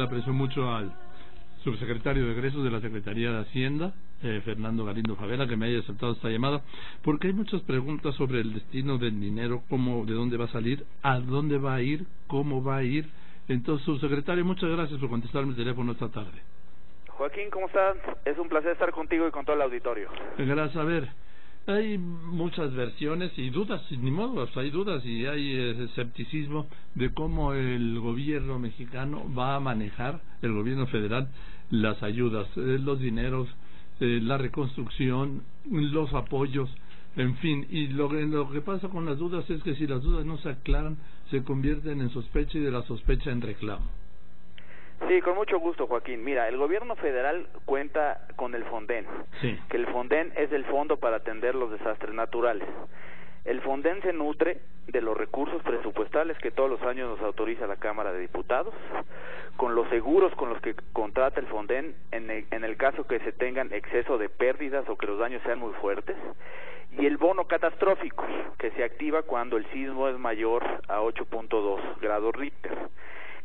aprecio mucho al subsecretario de Egresos de la Secretaría de Hacienda, Fernando Galindo Favela, que me haya aceptado esta llamada, porque hay muchas preguntas sobre el destino del dinero, de dónde va a salir, a dónde va a ir, cómo va a ir. Entonces, subsecretario, muchas gracias por contestarme el teléfono esta tarde. Joaquín, ¿cómo estás? Es un placer estar contigo y con todo el auditorio. Gracias. A ver, hay muchas versiones y dudas, ni modo, hay dudas y hay escepticismo de cómo el gobierno mexicano va a manejar, el gobierno federal, las ayudas, los dineros, la reconstrucción, los apoyos, en fin. Y lo que pasa con las dudas es que si las dudas no se aclaran, se convierten en sospecha y de la sospecha en reclamo. Sí, con mucho gusto, Joaquín. Mira, el gobierno federal cuenta con el Fonden, sí, que el Fonden es el fondo para atender los desastres naturales. El Fonden se nutre de los recursos presupuestales que todos los años nos autoriza la Cámara de Diputados, con los seguros con los que contrata el Fonden en el caso que se tengan exceso de pérdidas o que los daños sean muy fuertes, y el bono catastrófico, que se activa cuando el sismo es mayor a 8.2 grados Richter.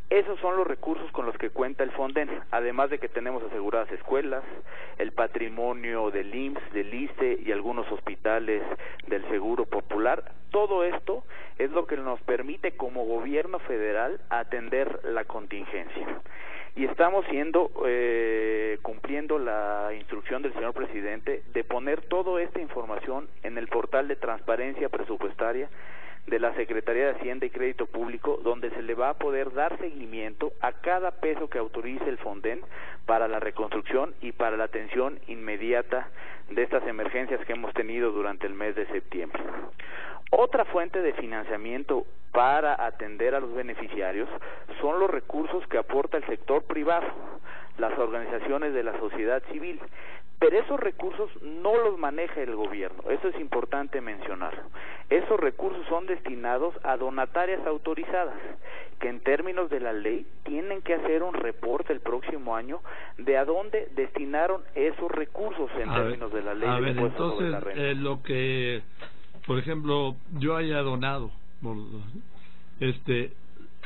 Esos son los recursos con los que cuenta el Fonden, además de que tenemos aseguradas escuelas, el patrimonio del IMSS, del ISSSTE y algunos hospitales del Seguro Popular. Todo esto es lo que nos permite como gobierno federal atender la contingencia. Y estamos cumpliendo la instrucción del señor presidente de poner toda esta información en el portal de transparencia presupuestaria de la Secretaría de Hacienda y Crédito Público, donde se le va a poder dar seguimiento a cada peso que autorice el Fonden para la reconstrucción y para la atención inmediata de estas emergencias que hemos tenido durante el mes de septiembre. Otra fuente de financiamiento para atender a los beneficiarios son los recursos que aporta el sector privado, las organizaciones de la sociedad civil. Pero esos recursos no los maneja el gobierno, eso es importante mencionarlo. Esos recursos son destinados a donatarias autorizadas, que en términos de la ley tienen que hacer un reporte el próximo año de a dónde destinaron esos recursos en términos de la ley. A ver, entonces, lo que, por ejemplo, yo haya donado,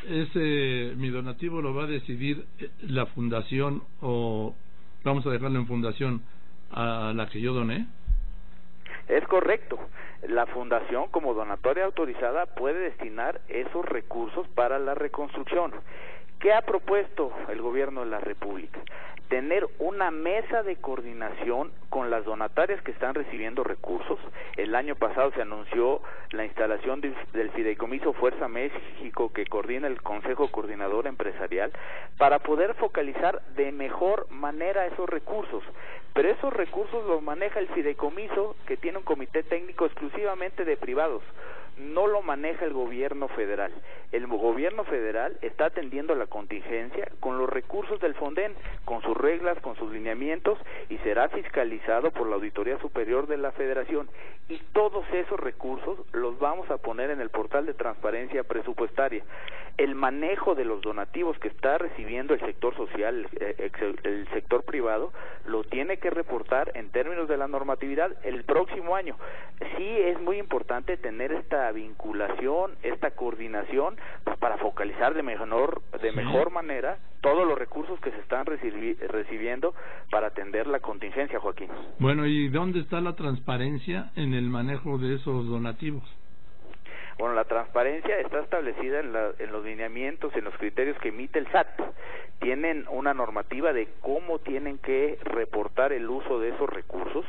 mi donativo lo va a decidir la fundación, o vamos a dejarlo en fundación a la que yo doné. Es correcto. La fundación, como donatoria autorizada, puede destinar esos recursos para la reconstrucción. ¿Qué ha propuesto el gobierno de la República? Tener una mesa de coordinación con las donatarias que están recibiendo recursos. El año pasado se anunció la instalación del Fideicomiso Fuerza México, que coordina el Consejo Coordinador Empresarial, para poder focalizar de mejor manera esos recursos. Pero esos recursos los maneja el Fideicomiso, que tiene un comité técnico exclusivamente de privados. No lo maneja el gobierno federal. El gobierno federal está atendiendo la contingencia con los recursos del Fonden, con sus reglas, con sus lineamientos, y será fiscalizado por la Auditoría Superior de la Federación. Y todos esos recursos los vamos a poner en el portal de transparencia presupuestaria. El manejo de los donativos que está recibiendo el sector social, el sector privado, lo tiene que reportar en términos de la normatividad el próximo año. Sí es muy importante tener esta vinculación, esta coordinación, pues, para focalizar de mejor manera todos los recursos que se están recibiendo para atender la contingencia, Joaquín. Bueno, ¿y dónde está la transparencia en el manejo de esos donativos? Bueno, la transparencia está establecida en los lineamientos, en los criterios que emite el SAT. Tienen una normativa de cómo tienen que reportar el uso de esos recursos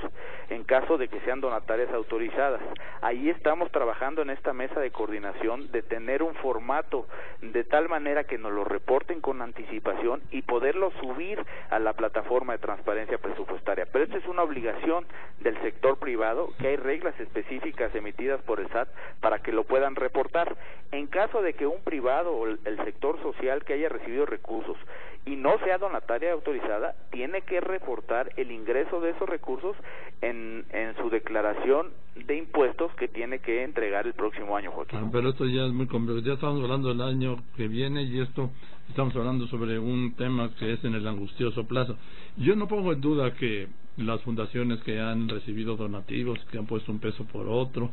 en caso de que sean donatarias autorizadas. Ahí estamos trabajando en esta mesa de coordinación de tener un formato de tal manera que nos lo reporten con anticipación y poderlo subir a la plataforma de transparencia presupuestaria. Pero esta es una obligación del sector privado, que hay reglas específicas emitidas por el SAT para que lo puedan reportar. En caso de que un privado o el sector social que haya recibido recursos y no sea donataria autorizada, tiene que reportar el ingreso de esos recursos en su declaración de impuestos que tiene que entregar el próximo año, Joaquín. Pero esto ya es muy complejo. Ya estamos hablando del año que viene y esto estamos hablando sobre un tema que es en el angustioso plazo. Yo no pongo en duda que las fundaciones que han recibido donativos, que han puesto un peso por otro,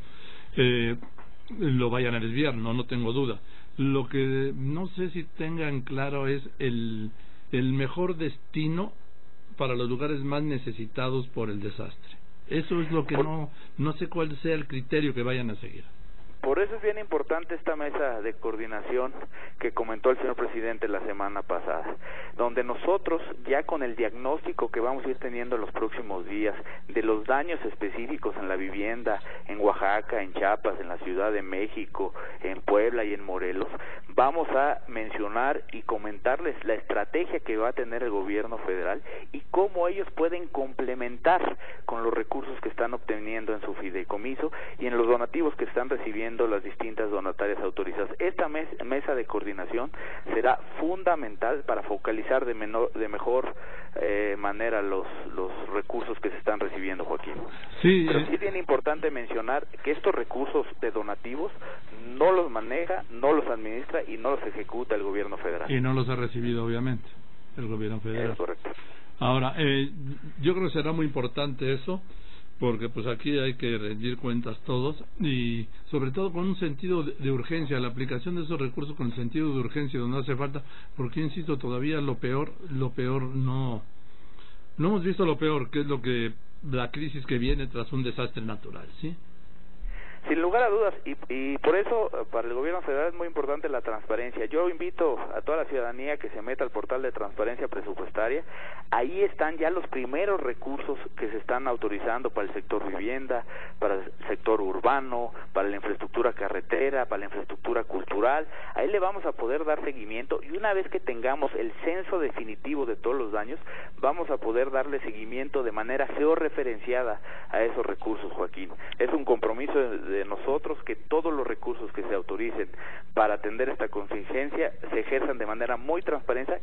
lo vayan a desviar, no tengo duda. Lo que no sé si tengan claro es el el mejor destino para los lugares más necesitados por el desastre. Eso es lo que no sé cuál sea el criterio que vayan a seguir. Por eso es bien importante esta mesa de coordinación que comentó el señor presidente la semana pasada, donde nosotros, ya con el diagnóstico que vamos a ir teniendo en los próximos días de los daños específicos en la vivienda, en Oaxaca, en Chiapas, en la Ciudad de México, en Puebla y en Morelos, vamos a mencionar y comentarles la estrategia que va a tener el gobierno federal y cómo ellos pueden complementar con los recursos que están obteniendo en su fideicomiso y en los donativos que están recibiendo las distintas donatarias autorizadas. Esta mesa de coordinación será fundamental para focalizar de mejor manera los recursos que se están recibiendo, Joaquín. Sí, pero sí es bien importante mencionar que estos recursos de donativos no los maneja, no los administra y no los ejecuta el gobierno federal. Y no los ha recibido, obviamente, el gobierno federal. Es correcto. Ahora, yo creo que será muy importante eso, porque pues aquí hay que rendir cuentas todos y sobre todo con un sentido de urgencia, la aplicación de esos recursos con el sentido de urgencia donde hace falta, porque insisto, todavía lo peor no hemos visto lo peor, que es la crisis que viene tras un desastre natural, ¿sí? Sin lugar a dudas, y por eso para el gobierno federal es muy importante la transparencia. Yo invito a toda la ciudadanía que se meta al portal de transparencia presupuestaria. Ahí están ya los primeros recursos que se están autorizando para el sector vivienda, para el sector urbano, para la infraestructura carretera, para la infraestructura cultural. Ahí le vamos a poder dar seguimiento y una vez que tengamos el censo definitivo de todos los daños, vamos a poder darle seguimiento de manera georreferenciada a esos recursos, Joaquín. Es un compromiso de nosotros que todos los recursos que se autoricen para atender esta contingencia se ejerzan de manera muy transparente,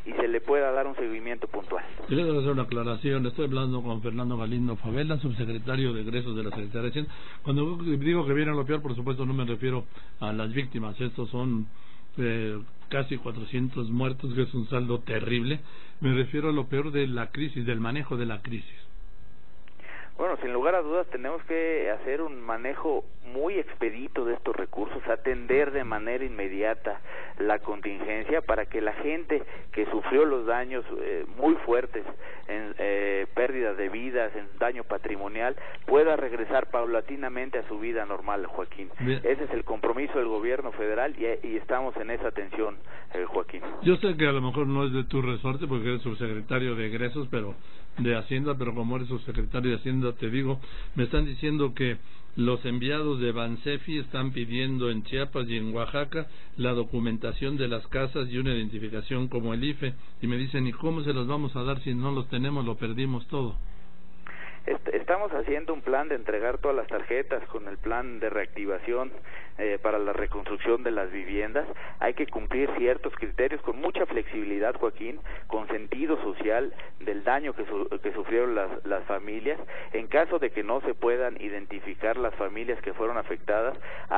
y se le pueda dar un seguimiento puntual. Yo le voy a hacer una aclaración. Estoy hablando con Fernando Galindo Favela, subsecretario de Egresos de la Secretaría de Hacienda. Cuando digo que viene lo peor, por supuesto no me refiero a las víctimas. Estos son casi 400 muertos, que es un saldo terrible. Me refiero a lo peor de la crisis, del manejo de la crisis. Bueno, sin lugar a dudas tenemos que hacer un manejo muy expedito de estos recursos, atender de manera inmediata la contingencia para que la gente que sufrió los daños muy fuertes en pérdidas de vidas, en daño patrimonial, pueda regresar paulatinamente a su vida normal, Joaquín. Bien. Ese es el compromiso del gobierno federal y estamos en esa atención, Joaquín. Yo sé que a lo mejor no es de tu resorte porque eres subsecretario de Egresos, pero de Hacienda, pero como eres subsecretario de Hacienda, te digo, me están diciendo que los enviados de Bansefi están pidiendo en Chiapas y en Oaxaca la documentación de las casas y una identificación como el IFE, y me dicen, ¿y cómo se los vamos a dar si no los tenemos, lo perdimos todo? Estamos haciendo un plan de entregar todas las tarjetas con el plan de reactivación para la reconstrucción de las viviendas. Hay que cumplir ciertos criterios con mucha flexibilidad, Joaquín, con sentido social del daño que sufrieron las familias. En caso de que no se puedan identificar las familias que fueron afectadas,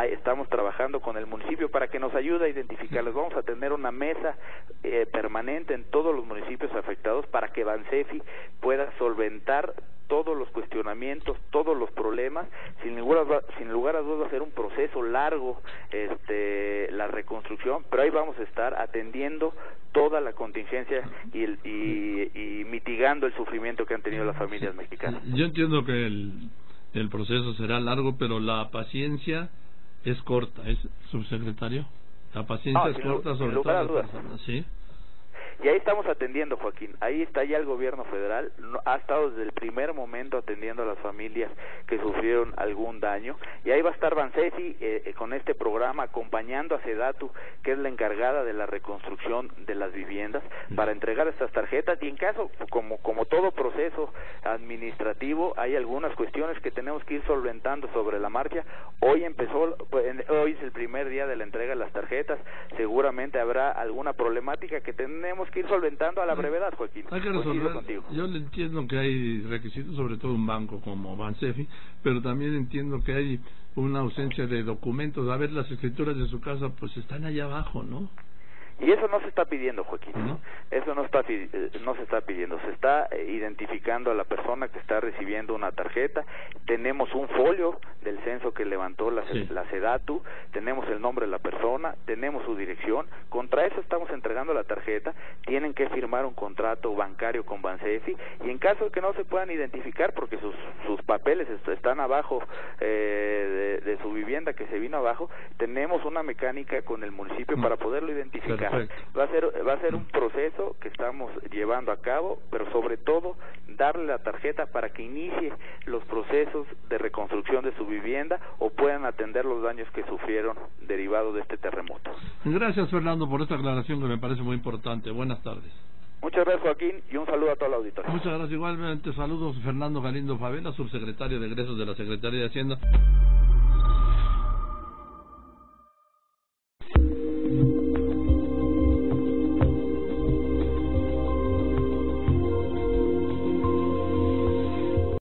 estamos trabajando con el municipio para que nos ayude a identificarlas. Vamos a tener una mesa permanente en todos los municipios afectados para que Bansefi pueda solventar todos los cuestionamientos, todos los problemas. Sin lugar a dudas va a ser un proceso largo la reconstrucción, pero ahí vamos a estar atendiendo toda la contingencia y mitigando el sufrimiento que han tenido las familias mexicanas. Yo entiendo que el proceso será largo, pero la paciencia es corta, ¿es, subsecretario? La paciencia es corta, sobre todo las personas, ¿sí? Y ahí estamos atendiendo, Joaquín. Ahí está ya el gobierno federal, ha estado desde el primer momento atendiendo a las familias que sufrieron algún daño, y ahí va a estar Bansefi con este programa acompañando a Sedatu, que es la encargada de la reconstrucción de las viviendas, para entregar estas tarjetas. Y en caso, como todo proceso administrativo, hay algunas cuestiones que tenemos que ir solventando sobre la marcha. Hoy es el primer día de la entrega de las tarjetas. Seguramente habrá alguna problemática que tenemos que ir solventando a la brevedad, Joaquín. Hay que resolver. Yo le entiendo que hay requisitos, sobre todo un banco como Bansefi, pero también entiendo que hay una ausencia de documentos. A ver, las escrituras de su casa pues están allá abajo, ¿no? Y eso no se está pidiendo, Joaquín. ¿No? Eso no se está pidiendo. Se está identificando a la persona que está recibiendo una tarjeta. Tenemos un folio del censo que levantó la SEDATU, tenemos el nombre de la persona, tenemos su dirección. Contra eso estamos entregando la tarjeta. Tienen que firmar un contrato bancario con Bansefi, y en caso de que no se puedan identificar porque sus papeles están abajo de su vivienda que se vino abajo, tenemos una mecánica con el municipio para poderlo identificar. Perfecto. Va a ser un proceso que estamos llevando a cabo, pero sobre todo darle la tarjeta para que inicie los procesos de reconstrucción de su vivienda o puedan atender los daños que sufrieron derivados de este terremoto. Gracias, Fernando, por esta aclaración que me parece muy importante. Buenas tardes. Muchas gracias, Joaquín, y un saludo a toda la auditoría. Muchas gracias. Igualmente, saludos, Fernando Galindo Favela, subsecretario de Egresos de la Secretaría de Hacienda.